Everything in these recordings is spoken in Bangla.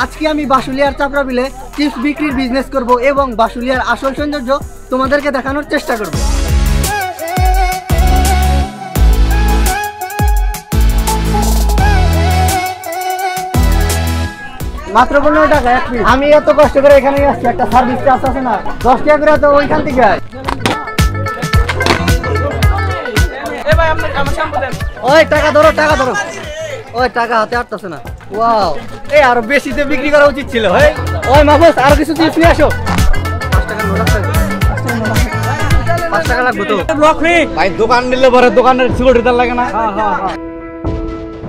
আজকে আমি বাসুলিয়ার চাপড়া বিলে চিপস বিক্রির বিজনেস করব এবং বাসুলিয়ার আসল সৌন্দর্য তোমাদেরকে দেখানোর চেষ্টা করব। মাত্র 15 টাকা এক পিস। আমি এত কষ্ট করে এখানে আসছি, একটা সার্ভিস চার্জ আছে না, 10 টাকা করে তো ওইখান থেকে আয়। ওই টাকা ধরো, টাকা ধরো। ওই টাকা হাতে আটতেছে না। ওয়াও, এই আরো বেশিতে বিক্রি করা উচিত ছিল। ওই মাহবুব, আরো কিছু চিপস নিয়ে আসো। 5 টাকা নোট আছে, 5 টাকা লাগবে তো। ভাই দোকান নিলে পরে দোকানের সিকিউরিটি লাগে না।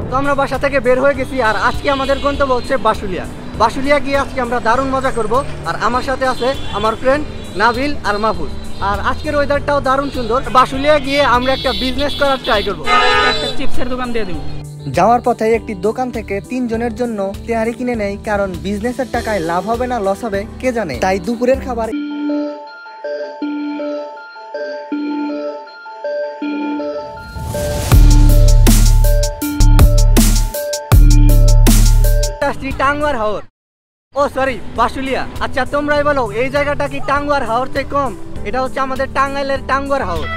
তো আমরা বাসা থেকে বের হয়ে গেছি আর আজকে আমাদের গন্তব্য হচ্ছে বাসুলিয়া। বাসুলিয়া গিয়ে আজকে আমরা দারুণ মজা করব। আর আমার সাথে আছে আমার ফ্রেন্ড নাবিল আর মাহফুজ। আর আজকের ওয়েদারটাও দারুণ সুন্দর। বাসুলিয়া গিয়ে আমরা একটা বিজনেস করার ট্রাই করব। একটা চিপসের দোকান দিয়ে দেব। যাওয়ার পথে একটি দোকান থেকে 3 জনের জন্য তেহারি কিনে নেই, কারণ বিজনেসের টাকায় লাভ হবে না লস হবে কে জানে। তাই দুপুরের খাবার টাঙ্গুয়ার হাওর। ও সরি, বাসুলিয়া। আচ্ছা তোমরাই বলো, এই জায়গাটা কি টাঙ্গুয়ার হাওর থেকে কম? এটা হচ্ছে আমাদের টাঙ্গাইলের টাঙ্গুয়ার হাওর।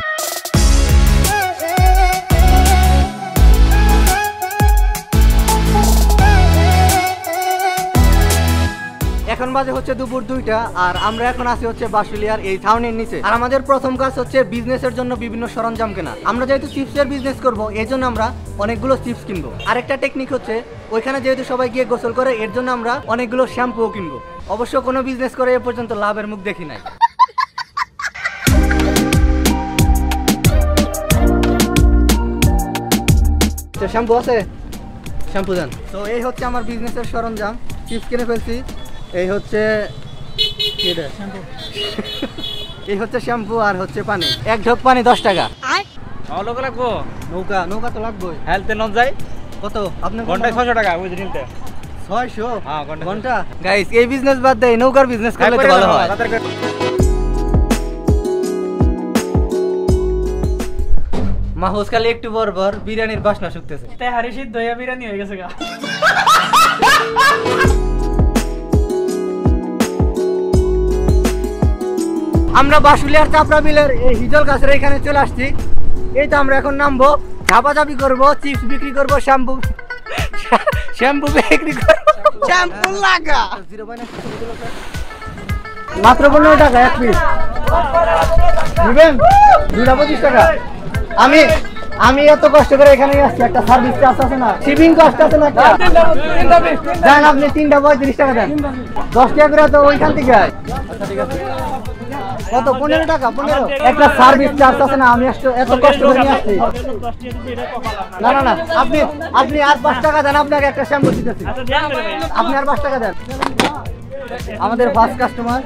এখন বাজে হচ্ছে দুপুর 2টা আর আমরা এখন আছি হচ্ছে বাসুলিয়ার এই টাউনের নিচে। আর আমাদের প্রথম কাজ হচ্ছে বিজনেসের জন্য বিভিন্ন সরঞ্জাম কেনা। আমরা যেহেতু চিপসের বিজনেস করব, এই জন্য আমরা অনেকগুলো চিপস কিনবো। আরেকটা টেকনিক হচ্ছে, ওইখানে যেহেতু সবাই গিয়ে গোসল করে, এর জন্য আমরা অনেকগুলো শ্যাম্পুও কিনবো। অবশ্য কোনো বিজনেস করে এ পর্যন্ত লাভের মুখ দেখি নাই। শ্যাম্পু আছে, শ্যাম্পু দেন। তো এই হচ্ছে আমার বিজনেসের সরঞ্জাম। চিপস কিনে ফেলছি। এই হচ্ছে এই হচ্ছে শ্যাম্পু আর হচ্ছে পানি। এক ঢোক পানি 10 টাকা। লাগবো নৌকা, নৌকা তো লাগবে। হেলতে নন যাই কত আপনার? ঘন্টায় 600 টাকা ওই দিনতে। 600? হ্যাঁ, ঘন্টা। গাইস, এই বিজনেস বাদ দেই, নৌকার বিজনেস করলে তো ভালো হয়। মাহফুজ খালি একটু বরবর বিরিয়ানির বাসনা শুকতেছে। তেহারি সিদ্ধ হয়ে বিরিয়ানি হয়ে গেছে গা। আমরা বাসুলিয়ার চাপড়া বিলের এই হিজল গাছের এখানে চলে আসছি। এই তো আমরা এখন নামবো, ঝাপাঝাপি করবো, চিপস বিক্রি করবো, শ্যাম্পু বিক্রি করবো। শ্যাম্পু লাগা মাত্র 15 টাকা এক পিস। নেবেন? 225 টাকা। আমি এত কষ্ট করে এখানে আসছি, একটা সার্ভিস চার্জ আছে না, শিপিং কস্ট আছে না। দেন আপনি 3টা 35 টাকা দেন। 10 টাকা করে তো ওইখান থেকে আয়। আচ্ছা ঠিক আছে। কত? 15 টাকা। 15 একটা সার্ভিস চার্জ আছে না, আমি এত কষ্ট করে নিয়ে আসছি। না না না, আপনি আর 5 টাকা দেন, আপনাকে একটা শ্যাম্পু দিতেছি। আপনি আর 5 টাকা দেন। আমাদের ফার্স্ট কাস্টমার।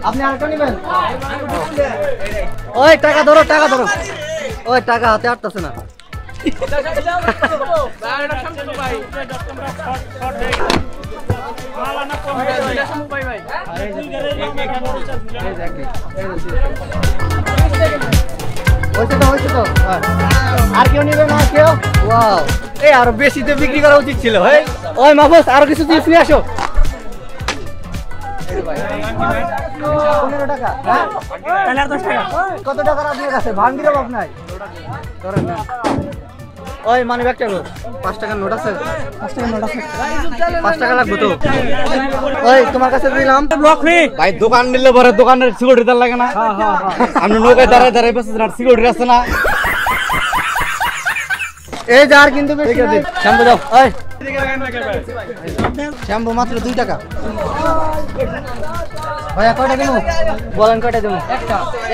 আপনি আরেকটা নেবেন? ওই টাকা ধরো, টাকা ধরো। ওই টাকা হাতে আটতেছে না। আর কেউ নেবে না? কেউ? ওয়াও, এই আরো বেশিতে বিক্রি করা উচিত ছিল। ওই মাহফুজ, আরো কিছু চিপস নিয়ে আসো। 15 টাকা। কত টাকার আপনার কাছে? ভাঙির অভাব নাই। ওই মানে ব্যাগটা 5 টাকার নোট আছে? 5 টাকা লাগবে তো। ওই তোমার কাছে দিলাম। ভাই দোকান নিলে পরে দোকানের সিকিউরিটি লাগে না। আপনি নৌকায় দাঁড়ায় দাঁড়ায় বসেছেন, আর সিকিউরিটি আছে না। এই যার কিন্তু শ্যাম্পু দাও। ওই শ্যাম্পু মাত্র 2 টাকা। ভাইয়া কয়টা দেবো বলেন? কয়টা দেবো?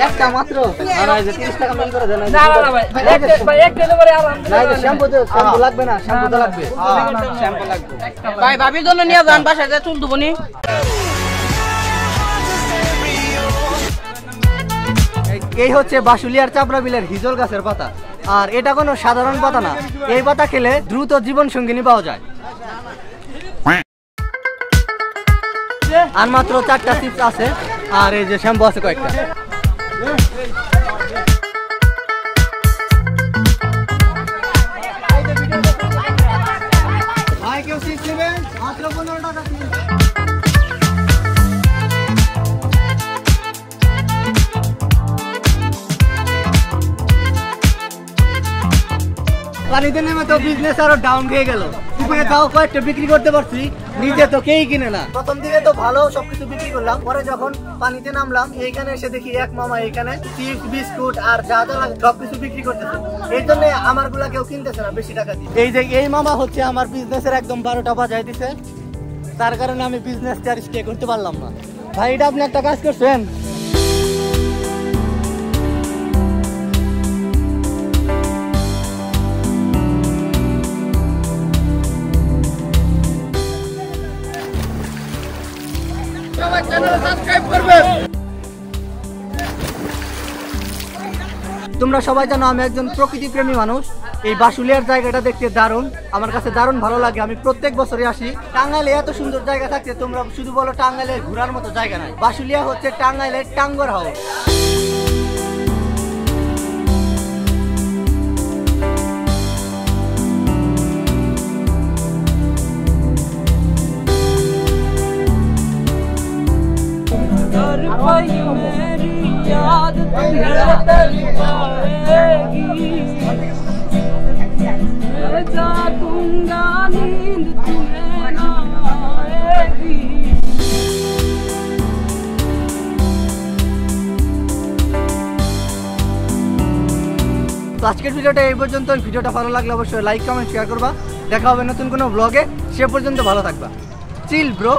একটা মাত্র। 30 টাকা মন করে দেন। শ্যাম্পু লাগবে না? শ্যাম্পু তো লাগবে। ভাই ভাবির জন্য নিয়ে যান, বাসায় যা চুল ধুবনি। এই হচ্ছে বাসুলিয়ার চাপড়া বিলের হিজল গাছের পাতা। আর এটা কোনো সাধারণ পাতা না, এই পাতা খেলে দ্রুত জীবন সঙ্গিনী পাওয়া যায়। আর মাত্র 4টা চিপস আছে আর এই যে শ্যাম্পু আছে কয়েকটা। ভাই কেউ সিট নেবেন মাত্র 15 টাকা সিট। পানিতে নেমে তো বিজনেস আরো ডাউন হয়ে গেল। উপরে তাও কয়েকটা বিক্রি করতে পারছি, নিচে তো কেই কিনে না। প্রথম দিকে তো ভালো সবকিছু বিক্রি করলাম, পরে যখন পানিতে নামলাম এইখানে এসে দেখি এক মামা এখানে চিপস বিস্কুট আর যা যা লাগে সবকিছু বিক্রি করতেছে। এই জন্য আমার গুলা কেউ কিনতেছে না বেশি টাকা দিয়ে। এই যে এই মামা হচ্ছে আমার বিজনেসের একদম 12টা বাজায় দিছে, তার কারণে আমি বিজনেসটা আর স্টে করতে পারলাম না। ভাই এটা আপনি একটা কাজ করছেন, তোমরা সবাই জানো আমি একজন প্রকৃতি প্রেমী মানুষ। এই বাসুলিয়ার জায়গাটা দেখতে দারুণ, আমার কাছে দারুণ ভালো লাগে। আমি প্রত্যেক বছরই আসি। টাঙ্গাইলে এত সুন্দর জায়গা থাকতে তোমরা শুধু বলো টাঙ্গাইলে ঘোরার মতো জায়গা নাই। বাসুলিয়া হচ্ছে টাঙ্গাইলের টাঙ্গর হাউস। मेरी याद तुम्हें आएगी, मैं जागूंगा नींद तुम्हें ना आएगी। তো আজকের ভিডিওটা এই পর্যন্ত। ভিডিওটা ভালো লাগলে অবশ্যই লাইক কমেন্ট শেয়ার করবা। দেখা হবে নতুন কোনো ব্লগে, সে পর্যন্ত ভালো থাকবা। Chill bro.